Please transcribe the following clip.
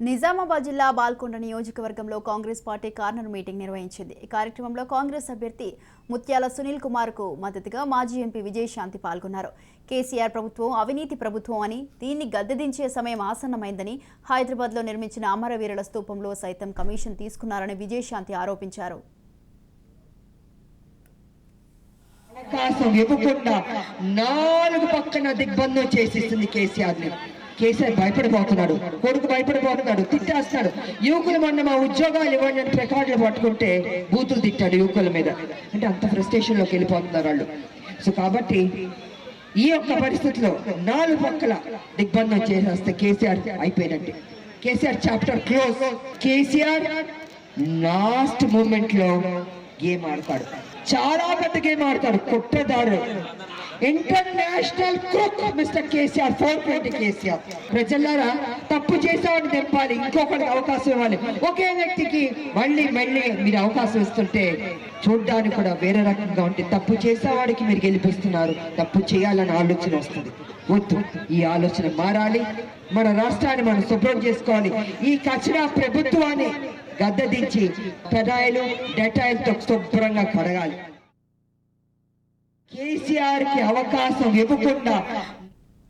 నిజామాబాద్ జిల్లా బాల్కొండ నియోజకవర్గంలో Congress party corner meeting నిర్వహించింది. ఈ కార్యక్రమంలో కాంగ్రెస్ అభ్యర్థి ముత్యాల సునీల్ కుమార్ కు మద్దతుగా మాజీ ఎంపీ విజయశాంతి పాల్గొన్నారు. కేసీఆర్ ప్రభుత్వం అవినీతి ప్రభుత్వం అని, దీన్ని గద్దెదించే సమయం ఆసన్నమైందని, హైదరాబాద్లో నిర్మించిన అమరవీరుల స్తూపంలో సైతం కమిషన్ తీసుకున్నారని విజయశాంతి ఆరోపించారు. అవకాశం ఇవ్వకుండా నాలుగు పక్కన దిగ్బంధం చేసేసింది కేసీఆర్ భయపడిపోతున్నాడు, కొడుకు భయపడిపోతున్నాడు, తిట్టేస్తున్నాడు. యువకులు మొన్న మా ఉద్యోగాలు ఇవ్వండి అని ప్రెకార్డులు పట్టుకుంటే బూతులు తిట్టాడు యువకుల మీద. అంటే అంత ఫ్రస్ట్రేషన్ లోకి వెళ్ళిపోతున్నారు వాళ్ళు. సో కాబట్టి ఈ యొక్క పరిస్థితిలో నాలుగు పక్కల దిగ్బంధం చేసేస్తే కేసీఆర్ అయిపోయినట్టే. KCR chapter close. KCR last moment లో గేమ్ ఆడతాడు, చాలా పెద్ద గేమ్ ఆడతాడు. కుట్రదారు, international crook mister KCR, 420 KCR. ప్రజలారా, తప్పు చేసేవాడిని తెంపాలి, ఇంకొకరికి అవకాశం ఇవ్వాలి. ఒకే వ్యక్తికి మళ్ళీ మీరు అవకాశం ఇస్తుంటే చూడ్డానికి కూడా వేరే రకంగా ఉంటే, తప్పు చేసేవాడికి మీరు గెలిపిస్తున్నారు, తప్పు చేయాలని ఆలోచన వస్తుంది. వద్దు, ఈ ఆలోచన మారాలి. మన రాష్ట్రాన్ని మనం శుభ్రం చేసుకోవాలి. ఈ కచరా ప్రభుత్వాన్ని గద్దదించి పెదాయిలు డెటాయిల్తో శుభ్రంగా కడగాలి. కేసీఆర్ కి అవకాశం ఇవ్వకుండా